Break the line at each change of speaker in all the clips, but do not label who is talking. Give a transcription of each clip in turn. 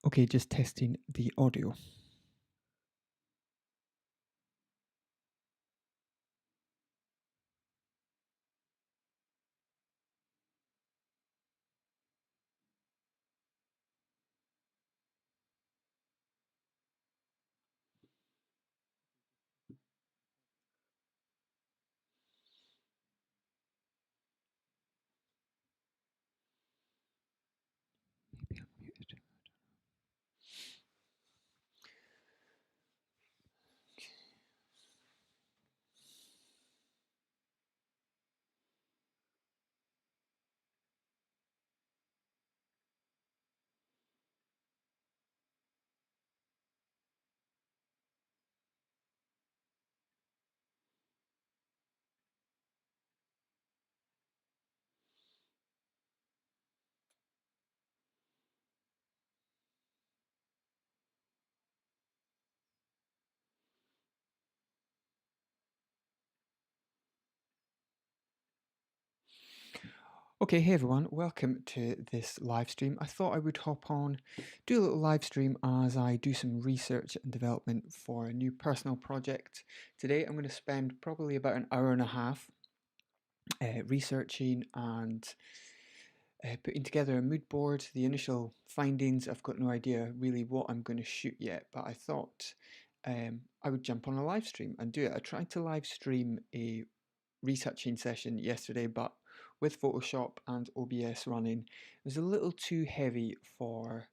Okay, just testing the audio. Maybe I'm muted. Okay, hey everyone, welcome to this live stream. I thought I would hop on, do a little live stream as I do some research and development for a new personal project. Today I'm going to spend probably about an hour and a half researching and putting together a mood board. The initial findings, I've got no idea really what I'm going to shoot yet, but I thought I would jump on a live stream and do it. I tried to live stream a retouching session yesterday, but with Photoshop and OBS running, it was a little too heavy for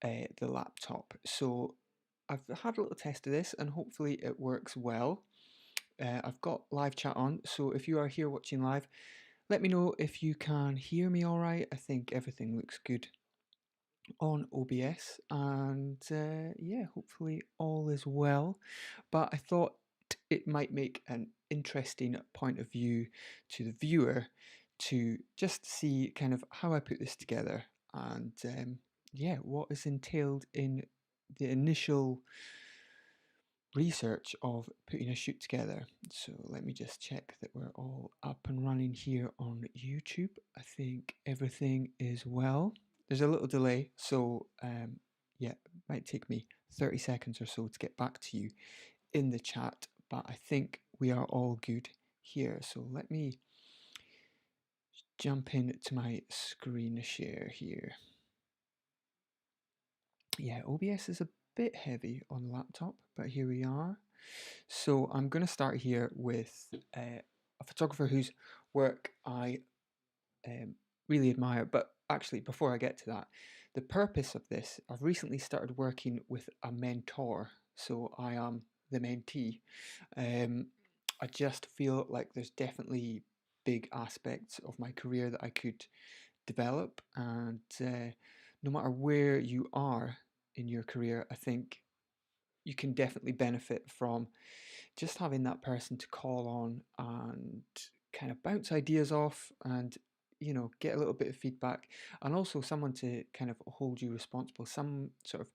the laptop. So I've had a little test of this and hopefully it works well. I've got live chat on, so if you are here watching live, let me know if you can hear me all right. I think everything looks good on OBS, and yeah, hopefully all is well. But I thought it might make an interesting point of view to the viewer to just see kind of how I put this together and yeah, what is entailed in the initial research of putting a shoot together. So let me just check that we're all up and running here on YouTube. I think everything is well. There's a little delay, so yeah, it might take me 30 seconds or so to get back to you in the chat, but I think we are all good here. So let me jump into my screen share here. Yeah, OBS is a bit heavy on the laptop, but here we are. So I'm going to start here with a photographer whose work I really admire. But actually, before I get to that, the purpose of this, I've recently started working with a mentor. So I am the mentee. Um, I just feel like there's definitely big aspects of my career that I could develop. And no matter where you are in your career, I think you can definitely benefit from just having that person to call on and kind of bounce ideas off and get a little bit of feedback, and also someone to kind of hold you responsible, some sort of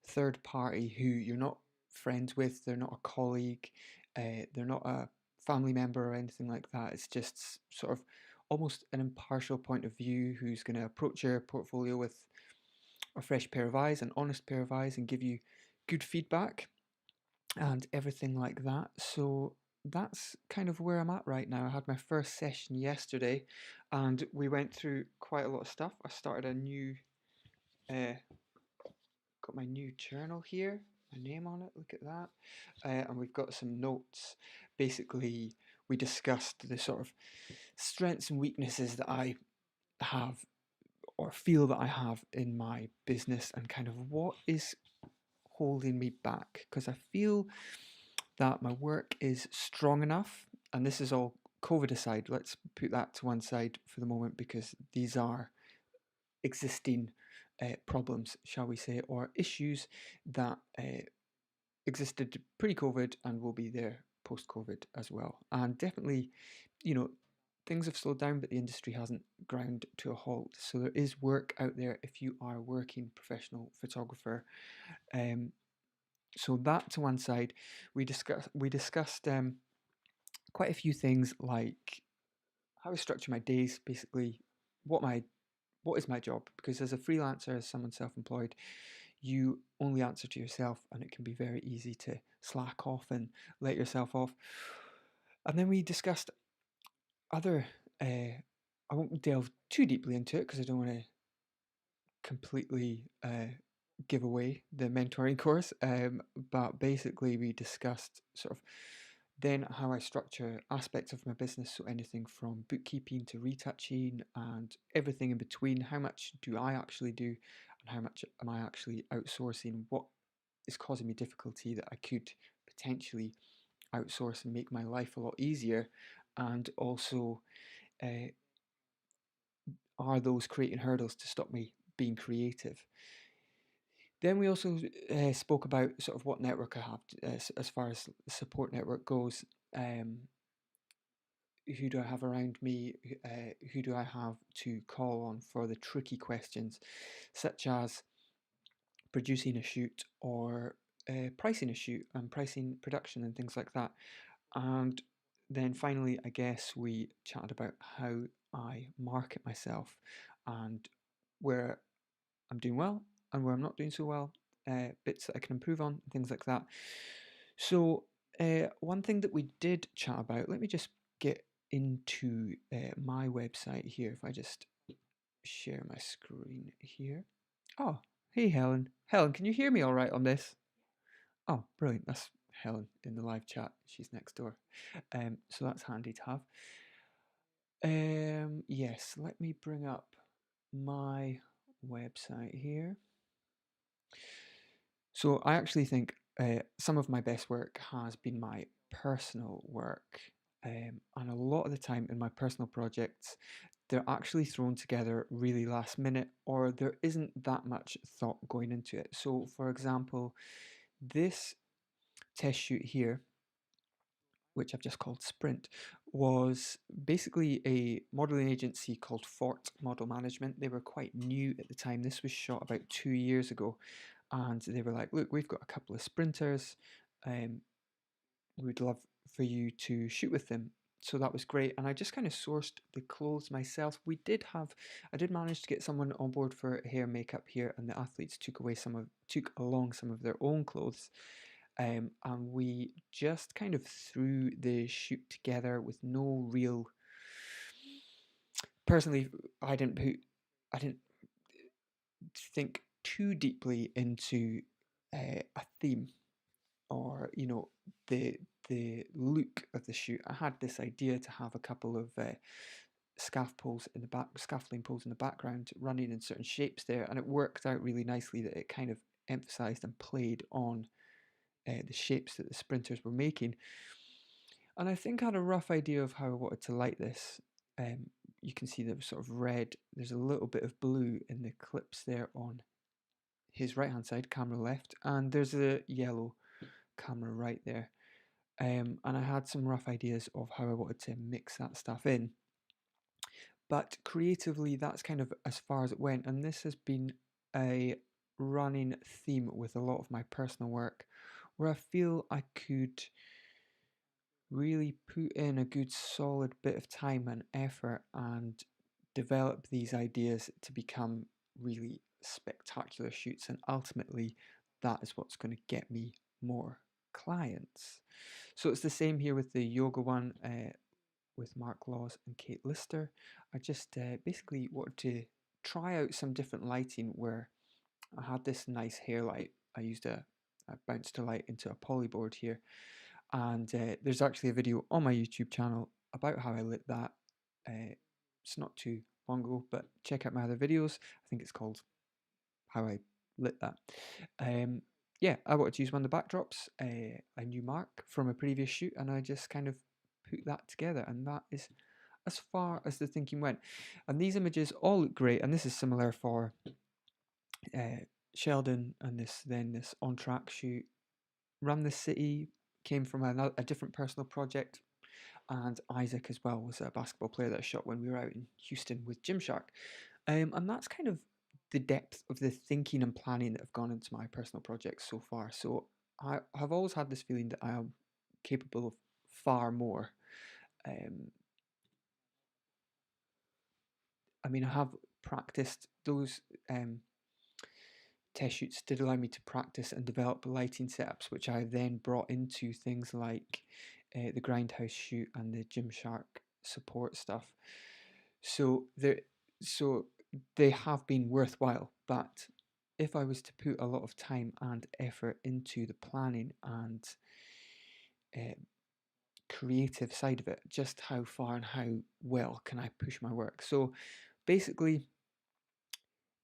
third party who you're not friends with, they're not a colleague, they're not a family member or anything like that. It's just sort of almost an impartial point of view who's going to approach your portfolio with a fresh pair of eyes, an honest pair of eyes, and give you good feedback and everything like that. So that's kind of where I'm at right now. I had my first session yesterday and we went through quite a lot of stuff. I started a new, got my new journal here, my name on it, look at that. And we've got some notes. Basically, we discussed the sort of strengths and weaknesses that I have or feel that I have in my business and kind of what is holding me back, because I feel that my work is strong enough, and this is all COVID aside, let's put that to one side for the moment because these are existing problems, shall we say, or issues that existed pre COVID and will be there post COVID as well. And definitely, you know, things have slowed down, but the industry hasn't ground to a halt. So there is work out there if you are a working professional photographer. So that to one side, we discussed quite a few things like how I structure my days, basically what my what is my job? Because as a freelancer, as someone self-employed, you only answer to yourself, and it can be very easy to slack off and let yourself off. And then we discussed other. I won't delve too deeply into it because I don't want to completely give away the mentoring course. But basically, we discussed sort of then how I structure aspects of my business. So anything from bookkeeping to retouching and everything in between. How much do I actually do, and how much am I actually outsourcing? What is causing me difficulty that I could potentially outsource and make my life a lot easier, and also uh, are those creating hurdles to stop me being creative? Then we also spoke about sort of what network I have as far as the support network goes. Who do I have around me? Who do I have to call on for the tricky questions, such as producing a shoot or pricing a shoot and pricing production and things like that. And then finally, I guess we chatted about how I market myself and where I'm doing well and where I'm not doing so well, bits that I can improve on, things like that. So, one thing that we did chat about, let me just get into my website here. If I just share my screen here. Oh, hey Helen. Helen, can you hear me all right on this? Oh, brilliant. That's Helen in the live chat. She's next door. So that's handy to have. Yes, let me bring up my website here. So I actually think some of my best work has been my personal work. And a lot of the time in my personal projects, they're actually thrown together really last minute, or there isn't that much thought going into it. So, for example, this test shoot here, which I've just called Sprint, was basically a modeling agency called Fort Model Management. They were quite new at the time. This was shot about 2 years ago, and they were like, look, we've got a couple of sprinters. We'd love for you to shoot with them. So that was great. And I just kind of sourced the clothes myself. I did manage to get someone on board for hair and makeup here, and the athletes took along some of their own clothes. And we just kind of threw the shoot together with no real. Personally, I didn't think too deeply into a theme, or the look of the shoot. I had this idea to have a couple of scaffolding poles in the background running in certain shapes there, and it worked out really nicely that it kind of emphasized and played on the shapes that the sprinters were making. And I think I had a rough idea of how I wanted to light this. You can see the sort of red, there's a little bit of blue in the clips there on his right hand side, camera left, and there's a yellow camera right there. And I had some rough ideas of how I wanted to mix that stuff in. But creatively, that's kind of as far as it went. And this has been a running theme with a lot of my personal work, where I feel I could really put in a good solid bit of time and effort and develop these ideas to become really spectacular shoots. And ultimately, that is what's going to get me more clients. So it's the same here with the yoga one with Mark Laws and Kate Lister. I just basically wanted to try out some different lighting where I had this nice hair light. I used a bounced a light into a polyboard here, and there's actually a video on my YouTube channel about how I lit that. It's not too long ago, but check out my other videos. I think it's called How I Lit That. Yeah, I wanted to use one of the backdrops, I knew Mark from a previous shoot, and I just kind of put that together, and that is as far as the thinking went. And these images all look great, and this is similar for Sheldon, and this on track shoot. Run the City came from a different personal project, and Isaac as well was a basketball player that I shot when we were out in Houston with Gymshark. And that's kind of the depth of the thinking and planning that have gone into my personal projects so far. So I have always had this feeling that I am capable of far more. I mean, I have practiced those test shoots did allow me to practice and develop lighting setups, which I then brought into things like the Grindhouse shoot and the Gymshark support stuff. So they have been worthwhile, but if I was to put a lot of time and effort into the planning and creative side of it, just how far and how well can I push my work? So basically,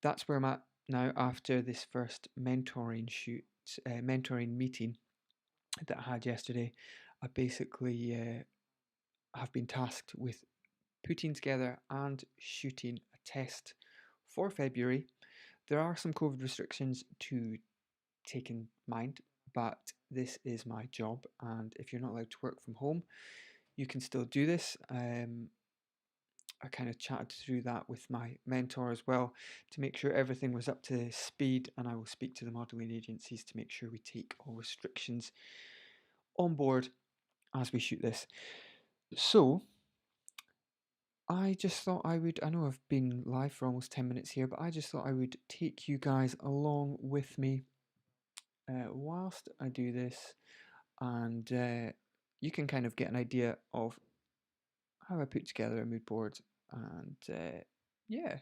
that's where I'm at now after this first mentoring shoot, mentoring meeting that I had yesterday. I basically have been tasked with putting together and shooting a test for February. There are some COVID restrictions to take in mind, but this is my job, and if you're not allowed to work from home, you can still do this. I kind of chatted through that with my mentor as well to make sure everything was up to speed, and I will speak to the modelling agencies to make sure we take all restrictions on board as we shoot this. So I just thought I know I've been live for almost 10 minutes here, but I just thought I would take you guys along with me whilst I do this, and you can kind of get an idea of how I put together a mood board. And yeah,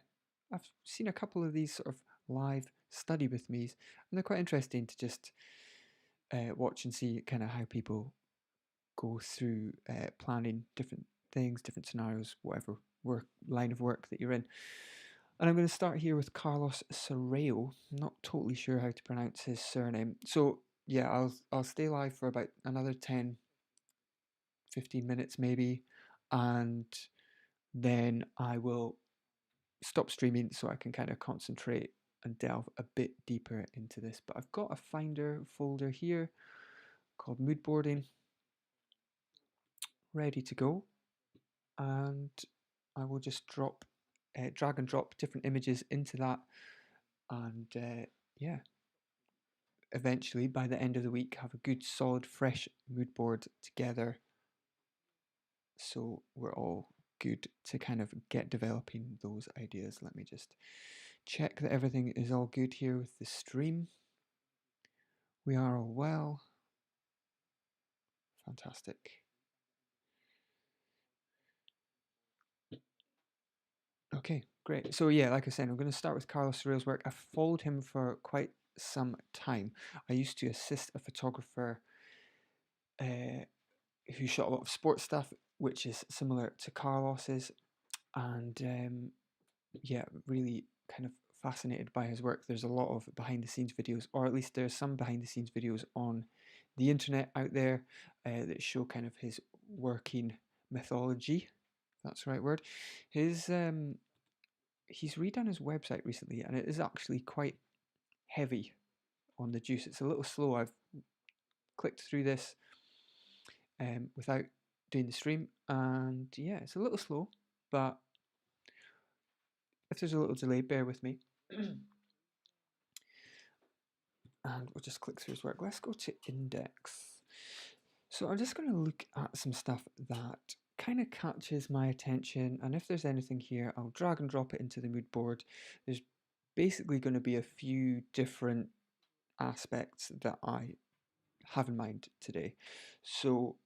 I've seen a couple of these sort of live study with me's, and they're quite interesting to just watch and see kind of how people go through planning different things, different scenarios, whatever line of work that you're in. And I'm going to start here with Carlos Serrao. I'm not totally sure how to pronounce his surname. So yeah, I'll stay live for about another 10, 15 minutes maybe, and then I will stop streaming so I can kind of concentrate and delve a bit deeper into this. But I've got a Finder folder here called Moodboarding ready to go, and I will just drag and drop different images into that, and yeah, eventually by the end of the week have a good solid fresh mood board together, so we're all good to kind of get developing those ideas. Let me just check that everything is all good here with the stream. We are all well. Fantastic. Okay, great. So yeah, like I said, I'm going to start with Carlos Serrao's work. I've followed him for quite some time. I used to assist a photographer who shot a lot of sports stuff, which is similar to Carlos's, and yeah, really kind of fascinated by his work. There's a lot of behind the scenes videos, or at least there's some behind the scenes videos on the internet out there that show kind of his working methodology. That's the right word. His he's redone his website recently, and it is actually quite heavy on the juice. It's a little slow. I've clicked through this without doing the stream, and yeah, it's a little slow, but if there's a little delay, bear with me. And we'll just click through his work. Let's go to index. So I'm just going to look at some stuff that kind of catches my attention, and if there's anything here, I'll drag and drop it into the mood board. There's basically going to be a few different aspects that I have in mind today. So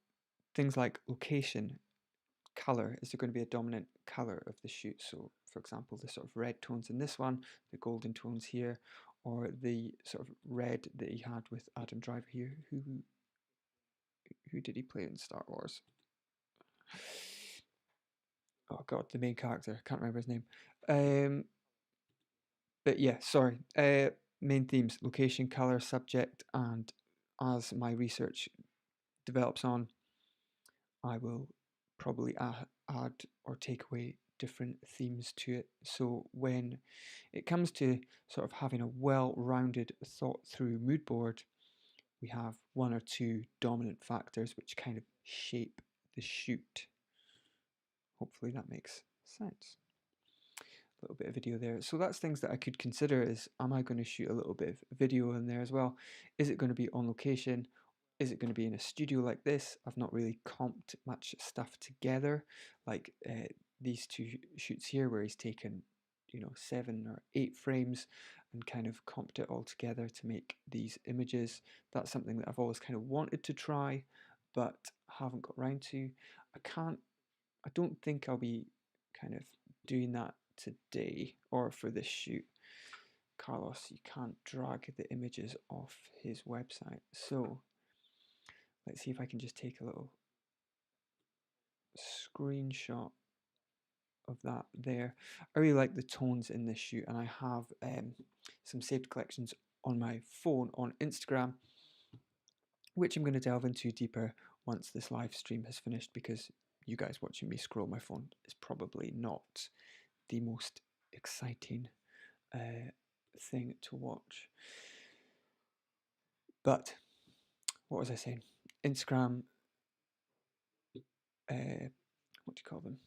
things like location, color. Is there going to be a dominant color of the shoot? So for example, the sort of red tones in this one, the golden tones here, or the sort of red that he had with Adam Driver here. Who did he play in Star Wars? Oh god, the main character. Can't remember his name. But yeah, sorry. Main themes: location, color, subject, and as my research develops on, I will probably add or take away different themes to it. So when it comes to sort of having a well-rounded, thought-through mood board, we have one or two dominant factors which kind of shape the shoot. Hopefully that makes sense. A little bit of video there. So that's things that I could consider is, am I going to shoot a little bit of video in there as well? Is it going to be on location? Is it going to be in a studio like this? I've not really comped much stuff together, like these two shoots here where he's taken 7 or 8 frames and kind of comped it all together to make these images. That's something that I've always kind of wanted to try, but haven't got around to. I don't think I'll be kind of doing that today or for this shoot. Carlos, you can't drag the images off his website. So let's see if I can just take a little screenshot of that there. I really like the tones in this shoot, and I have some saved collections on my phone on Instagram, which I'm going to delve into deeper once this live stream has finished, because you guys watching me scroll my phone is probably not the most exciting thing to watch. But what was I saying? Instagram, what do you call them?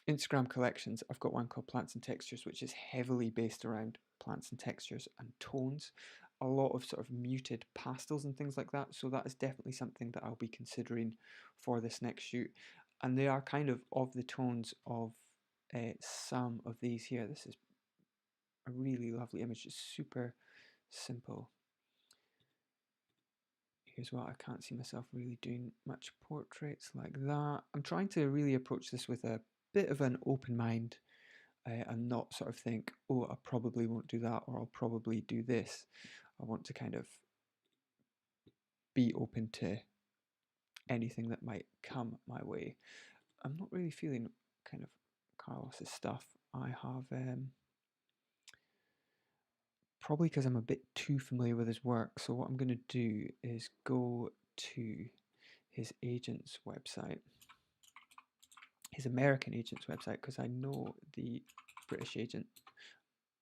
Instagram collections. I've got one called Plants and Textures, which is heavily based around plants and textures and tones. A lot of sort of muted pastels and things like that. So that is definitely something that I'll be considering for this next shoot. And they are kind of the tones of some of these here. This is a really lovely image. It's super simple. Here's what I can't see myself really doing much portraits like that. I'm trying to really approach this with a bit of an open mind and not sort of think, oh, I probably won't do that, or I'll probably do this. I want to kind of be open to anything that might come my way. I'm not really feeling kind of Carlos's stuff. I have probably because I'm a bit too familiar with his work. So what I'm going to do is go to his agent's website, his American agent's website, because I know the British agent.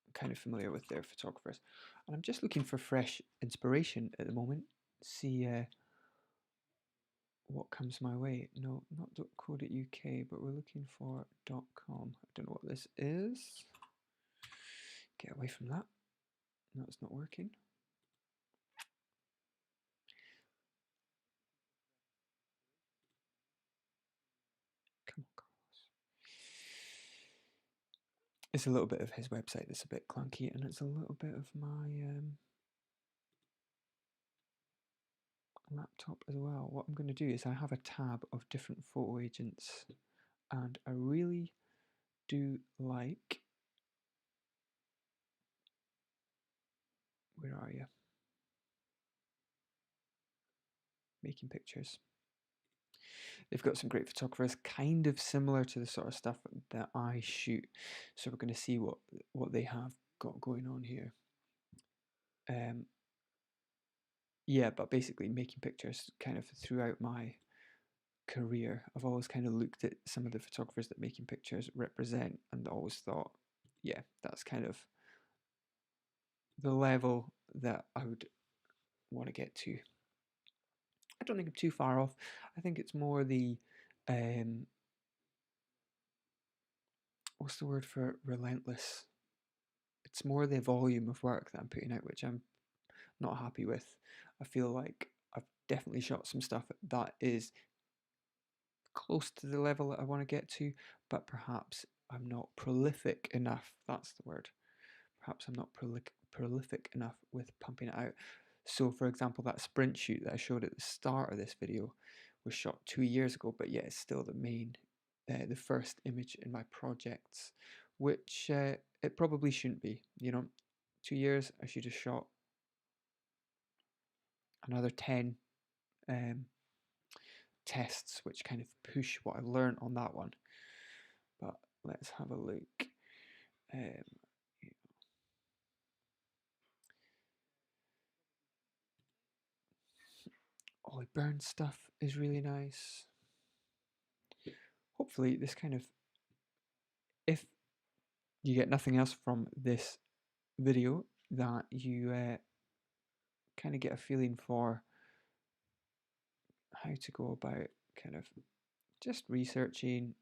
I'm kind of familiar with their photographers, and I'm just looking for fresh inspiration at the moment. See what comes my way. No, not .co.uk, but we're looking for .com. I don't know what this is. Get away from that. No, it's not working. Come on, Carlos. It's a little bit of his website that's a bit clunky, and it's a little bit of my laptop as well. What I'm going to do is I have a tab of different photo agents, and I really do like, where are you? Making Pictures. They've got some great photographers, kind of similar to the sort of stuff that I shoot. So we're going to see what they have got going on here. Yeah, but basically Making Pictures kind of throughout my career, I've always kind of looked at some of the photographers that Making Pictures represent and always thought, yeah, that's kind of the level that I would want to get to. I don't think I'm too far off. I think it's more the what's the word for relentless? It's more the volume of work that I'm putting out, which I'm not happy with. I feel like I've definitely shot some stuff that is close to the level that I want to get to, but perhaps I'm not prolific enough. That's the word. Perhaps I'm not prolific enough with pumping it out. So, for example, that sprint shoot that I showed at the start of this video was shot 2 years ago, but yet it's still the first image in my projects, which it probably shouldn't be. 2 years, I should have shot another 10 tests, which kind of push what I learned on that one. But let's have a look. Ollie Burns stuff is really nice. Hopefully this kind of, if you get nothing else from this video, that you kind of get a feeling for how to go about kind of just researching,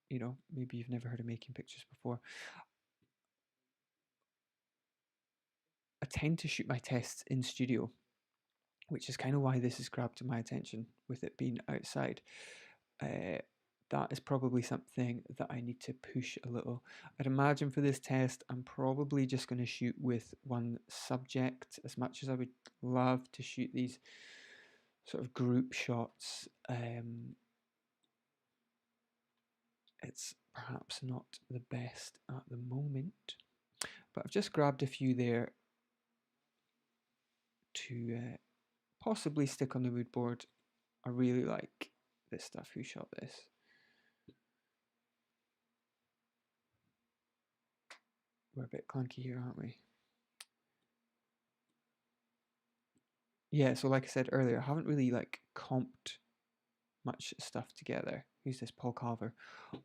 maybe you've never heard of Making Pictures before. I tend to shoot my tests in studio, which is kind of why this has grabbed my attention with it being outside. that is probably something that I need to push a little. I'd imagine for this test, I'm probably just going to shoot with one subject, as much as I would love to shoot these sort of group shots. It's perhaps not the best at the moment, but I've just grabbed a few there to possibly stick on the mood board. I really like this stuff. Who shot this? We're a bit clunky here, aren't we? Yeah, so like I said earlier, I haven't really like comped much stuff together. Who's this? Paul Calver.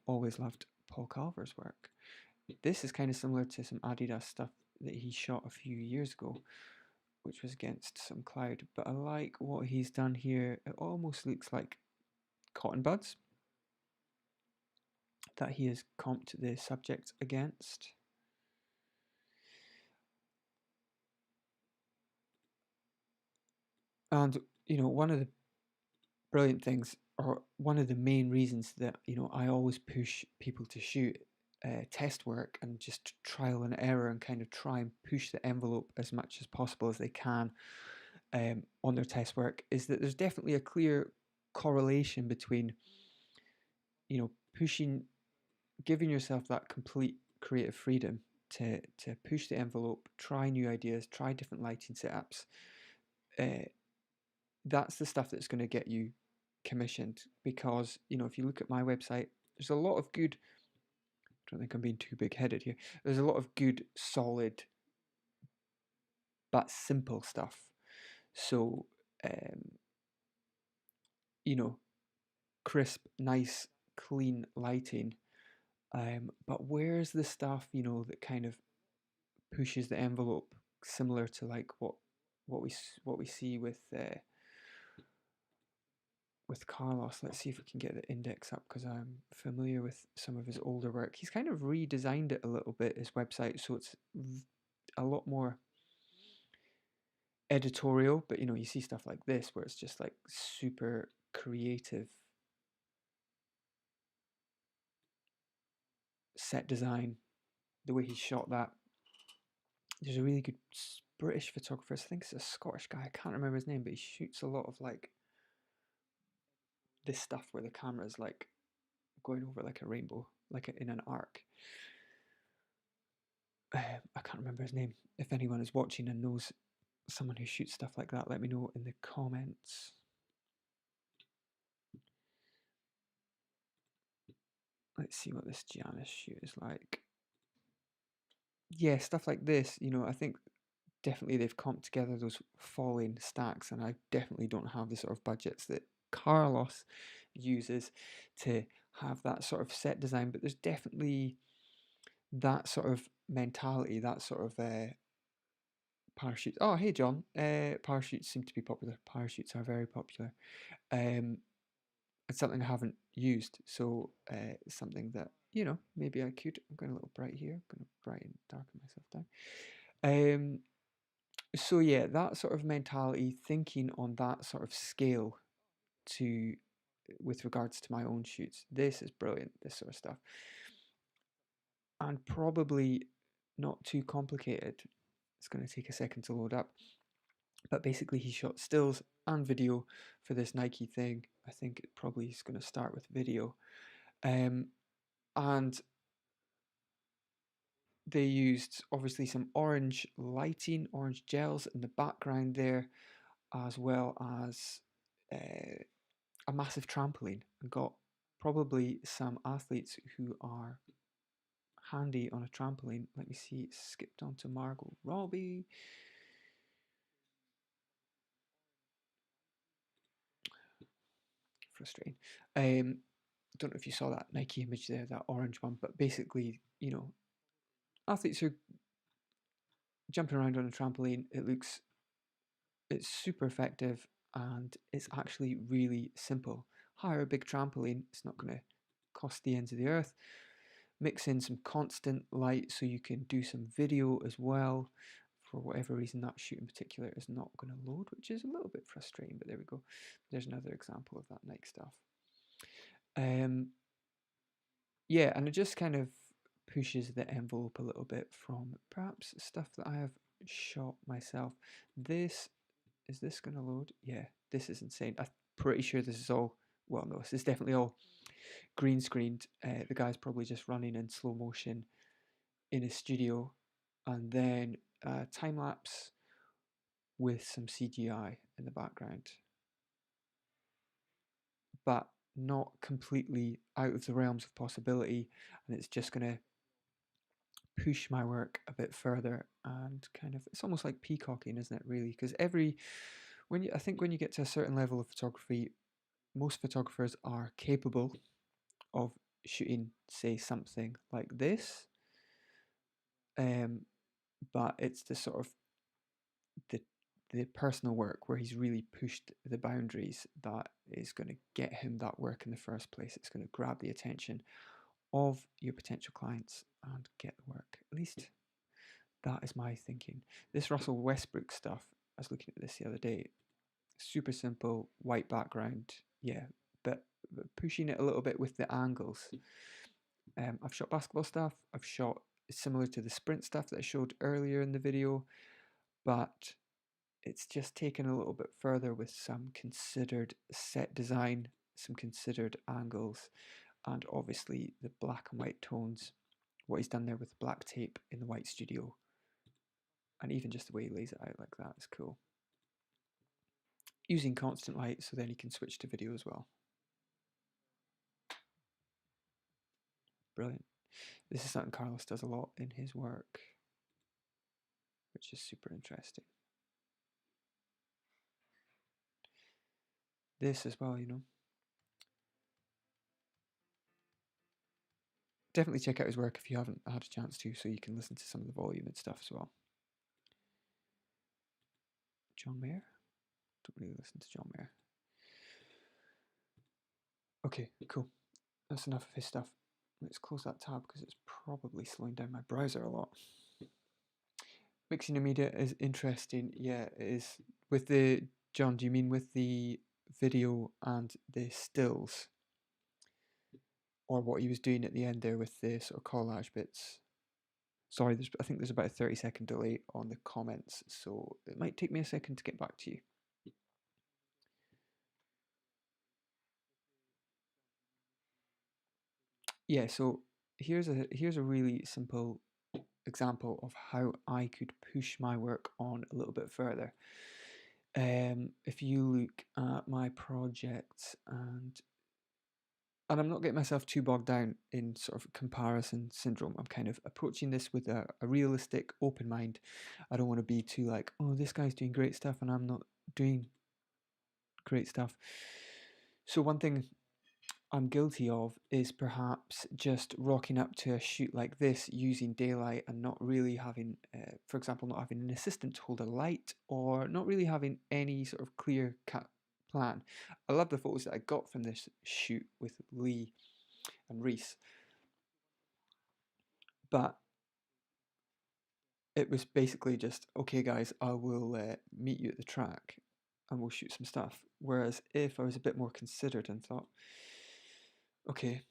Always loved Paul Calver's work. This is kind of similar to some Adidas stuff that he shot a few years ago, which was against some cloud. But I like what he's done here. It almost looks like cotton buds that he has comped the subject against. And, you know, one of the brilliant things, or one of the main reasons that, you know, I always push people to shoot test work and just trial and error and kind of try and push the envelope as much as possible as they can on their test work, is that there's definitely a clear correlation between, you know, giving yourself that complete creative freedom to push the envelope, try new ideas, try different lighting setups. That's the stuff that's going to get you commissioned, because, you know, if you look at my website, there's a lot of good, I don't think I'm being too big-headed here, there's a lot of good, solid, but simple stuff. So, you know, crisp, nice, clean lighting. But where's the stuff, you know, that kind of pushes the envelope, similar to like what we see with Carlos? Let's see if we can get the index up, because I'm familiar with some of his older work. He's kind of redesigned it a little bit, his website, so it's a lot more editorial. But, you know, you see stuff like this where it's just like super creative set design, the way he shot that. There's a really good British photographer, I think it's a Scottish guy, I can't remember his name, but he shoots a lot of like this stuff where the camera is like going over like a rainbow, like in an arc. I can't remember his name. If anyone is watching and knows someone who shoots stuff like that, let me know in the comments. Let's see what this Janus shoot is like. Yeah, stuff like this, you know, I think definitely they've comped together those falling stacks, and I definitely don't have the sort of budgets that Carlos uses to have that sort of set design, but there's definitely that sort of mentality, that sort of parachutes. Oh, hey John. Parachutes seem to be popular. Parachutes are very popular. It's something I haven't used, so it's something that, you know, maybe I could. I'm going a little bright here. I'm going to brighten, darken myself down. So yeah, that sort of mentality, thinking on that sort of scale to with regards to my own shoots. This is brilliant. This sort of stuff, and probably not too complicated. It's going to take a second to load up. But basically, he shot stills and video for this Nike thing. I think it probably is going to start with video. And they used obviously some orange lighting, orange gels in the background there, as well as a massive trampoline, and got probably some athletes who are handy on a trampoline. Let me see, it skipped on to Margot Robbie. Frustrating. Don't know if you saw that Nike image there, that orange one, but basically, you know, athletes are jumping around on a trampoline. It's super effective, and it's actually really simple. Hire a big trampoline, it's not going to cost the ends of the earth. Mix in some constant light so you can do some video as well. For whatever reason, that shoot in particular is not going to load, which is a little bit frustrating, but there we go. There's another example of that Nike stuff. yeah, and it just kind of pushes the envelope a little bit from perhaps stuff that I have shot myself. This is this going to load? Yeah, this is insane. I'm pretty sure this is all. Well, no, this is definitely all green screened. The guy's probably just running in slow motion in a studio, and then time lapse with some CGI in the background, but not completely out of the realms of possibility. And it's just going to push my work a bit further and kind of it's almost like peacocking, isn't it? Really, because I think when you get to a certain level of photography, most photographers are capable of shooting, say, something like this, but it's the sort of the the personal work where he's really pushed the boundaries that is going to get him that work in the first place. It's going to grab the attention of your potential clients and get the work. At least that is my thinking. This Russell Westbrook stuff, I was looking at this the other day. Super simple, white background, yeah, but pushing it a little bit with the angles. I've shot basketball stuff. I've shot similar to the sprint stuff that I showed earlier in the video, but it's just taken a little bit further with some considered set design, some considered angles, and obviously the black and white tones. What he's done there with the black tape in the white studio, and even just the way he lays it out like that is cool. Using constant light so then he can switch to video as well. Brilliant. This is something Carlos does a lot in his work, which is super interesting. This as well, you know. Definitely check out his work if you haven't had a chance to, so you can listen to some of the volume and stuff as well. John Mayer? Don't really listen to John Mayer. Okay, cool. That's enough of his stuff. Let's close that tab because it's probably slowing down my browser a lot. Mixing the media is interesting. Yeah, it is. With the, John, do you mean with the video and the stills? Or what he was doing at the end there with the sort of collage bits? Sorry, I think there's about a 30-second delay on the comments, so it might take me a second to get back to you. Yeah, so here's a really simple example of how I could push my work on a little bit further. If you look at my projects, and I'm not getting myself too bogged down in sort of comparison syndrome. I'm kind of approaching this with a realistic, open mind. I don't want to be too like, oh, this guy's doing great stuff and I'm not doing great stuff. So one thing I'm guilty of is perhaps just rocking up to a shoot like this using daylight and not really having, for example, not having an assistant to hold a light or not really having any sort of clear cut plan. I love the photos that I got from this shoot with Lee and Reese, but it was basically just, okay, guys, I will meet you at the track and we'll shoot some stuff. Whereas if I was a bit more considered and thought, okay,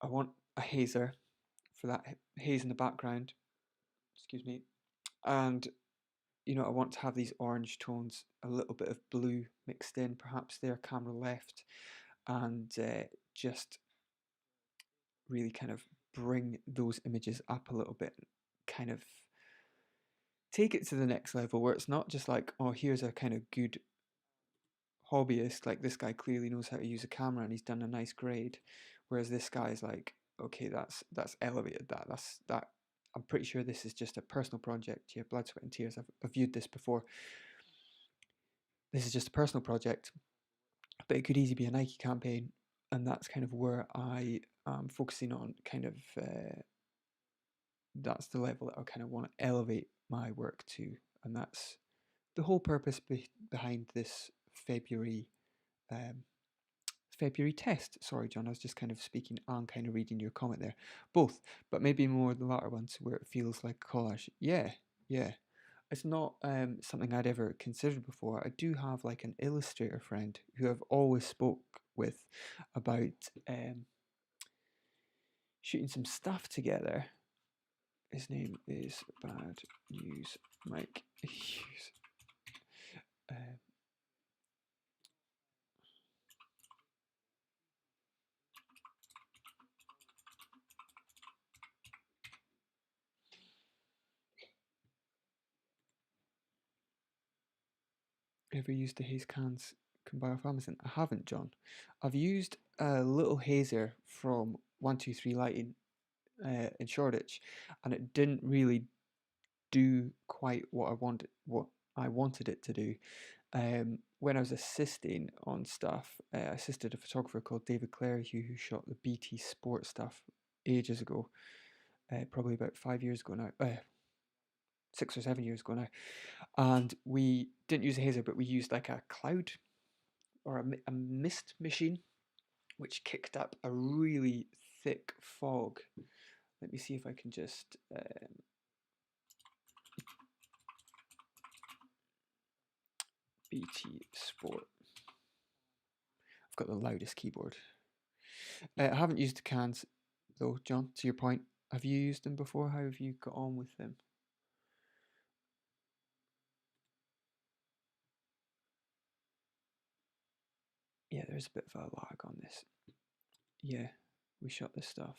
I want a hazer for that haze in the background, excuse me, and you know, I want to have these orange tones, a little bit of blue mixed in, perhaps there, camera left, and just really kind of bring those images up a little bit, kind of take it to the next level where it's not just like, oh, here's a kind of good hobbyist, like this guy clearly knows how to use a camera and he's done a nice grade, whereas this guy's like, okay, that's elevated, that I'm pretty sure this is just a personal project. Yeah, blood, sweat and tears. I've viewed this before. This is just a personal project, but it could easily be a Nike campaign, and that's kind of where I am focusing on. Kind of that's the level that I kind of want to elevate my work to, and that's the whole purpose behind this February February test. Sorry, John, I was just kind of speaking and kind of reading your comment there. Both, but maybe more the latter ones where it feels like collage. Yeah, yeah. It's not something I'd ever considered before. I do have like an illustrator friend who I've always spoke with about shooting some stuff together. His name is Bad News Mike Hughes. Ever used the haze cans can buy off Amazon? I haven't, John. I've used a little hazer from 123 Lighting in Shoreditch, and it didn't really do quite what I wanted it to do. When I was assisting on stuff, I assisted a photographer called David Clare who shot the BT Sport stuff ages ago, probably about 5 years ago now, 6 or 7 years ago now. And we didn't use a hazer, but we used like a cloud or a mist machine, which kicked up a really thick fog. Let me see if I can just BT Sport. I've got the loudest keyboard. I haven't used the cans though, John, to your point. Have you used them before? How have you got on with them? Yeah, there's a bit of a lag on this. Yeah, we shot this stuff.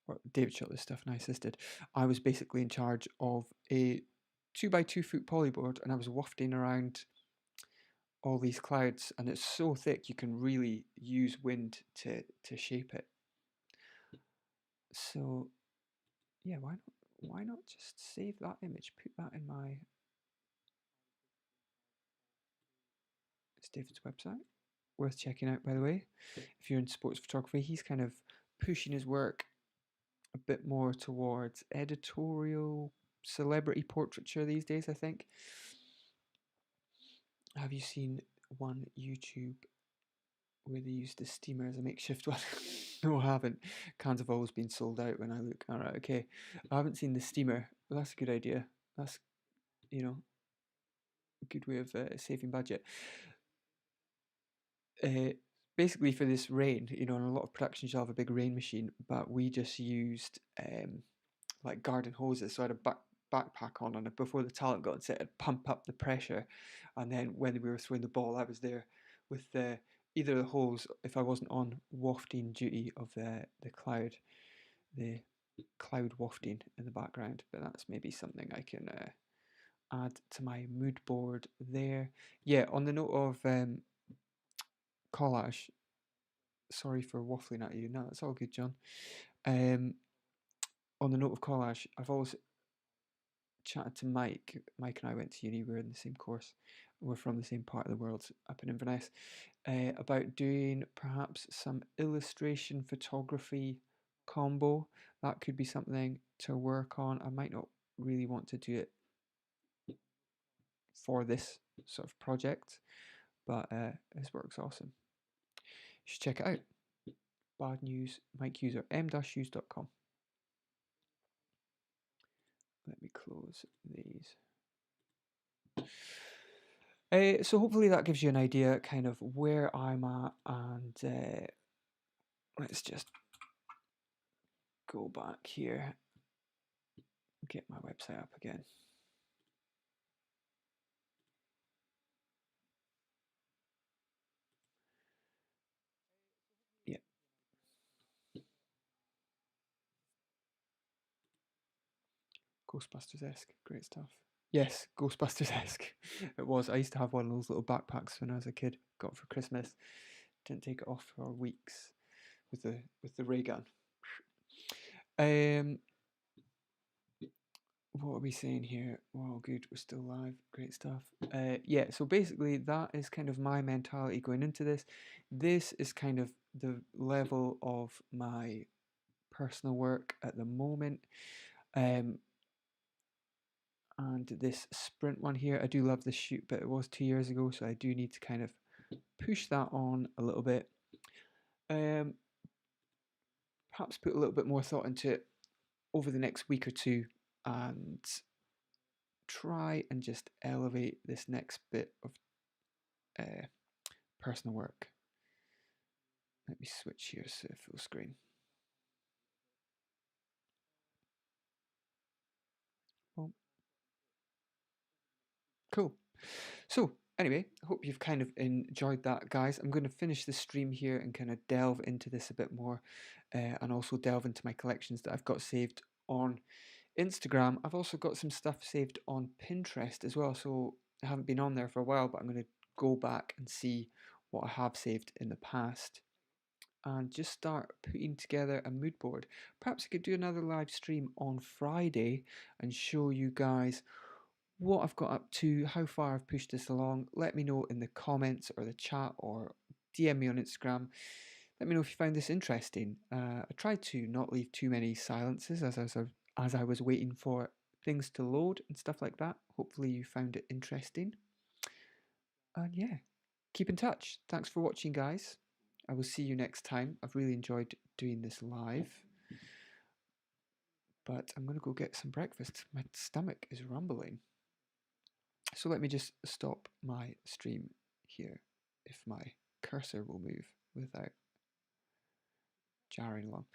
Or David shot this stuff and I assisted. I was basically in charge of a 2x2 foot polyboard and I was wafting around all these clouds, and it's so thick you can really use wind to shape it. So yeah, why not just save that image, put that in my, it's David's website, worth checking out by the way. If you're in sports photography, he's kind of pushing his work a bit more towards editorial celebrity portraiture these days, I think. Have you seen one YouTube where they used the steamer as a makeshift one? No, I haven't. Cans have always been sold out when I look. All right, okay. I haven't seen the steamer, but that's a good idea. That's, a good way of saving budget. Basically, for this rain, in a lot of productions you'll have a big rain machine, but we just used like garden hoses. So I had a backpack on, and before the talent got on set, I'd pump up the pressure, and then when we were throwing the ball, I was there with either the hose if I wasn't on wafting duty of the cloud wafting in the background. But that's maybe something I can add to my mood board there. Yeah, on the note of collage, sorry for waffling at you. No, it's all good, John. On the note of collage, I've always chatted to Mike. Mike and I went to uni. We were in the same course. We're from the same part of the world, up in Inverness. About doing perhaps some illustration photography combo. That could be something to work on. I might not really want to do it for this sort of project, but his work's awesome. You should check it out. Bad News Mike User, m-use.com. Let me close these. So hopefully that gives you an idea kind of where I'm at, and let's just go back here, get my website up again. Yeah. Ghostbusters-esque, great stuff. Yes, Ghostbusters-esque. It was. I used to have one of those little backpacks when I was a kid. Got for Christmas. Didn't take it off for weeks with the ray gun. What are we saying here? Well, good. We're still live. Great stuff. Yeah. So basically, that is kind of my mentality going into this. This is kind of the level of my personal work at the moment. And this sprint one here, I do love this shoot, but it was 2 years ago, so I do need to kind of push that on a little bit. Perhaps put a little bit more thought into it over the next week or two, and try and just elevate this next bit of personal work. Let me switch here to full screen. Cool. So anyway, I hope you've kind of enjoyed that, guys. I'm going to finish the stream here and kind of delve into this a bit more, and also delve into my collections that I've got saved on Instagram. I've also got some stuff saved on Pinterest as well, so I haven't been on there for a while, but I'm going to go back and see what I have saved in the past and just start putting together a mood board. Perhaps I could do another live stream on Friday and show you guys what I've got up to, how far I've pushed this along. Let me know in the comments or the chat or DM me on Instagram. Let me know if you found this interesting. I tried to not leave too many silences as I was waiting for things to load and stuff like that. Hopefully you found it interesting. And yeah, keep in touch. Thanks for watching, guys. I will see you next time. I've really enjoyed doing this live. But I'm going to go get some breakfast. My stomach is rumbling. So let me just stop my stream here if my cursor will move without jarring along.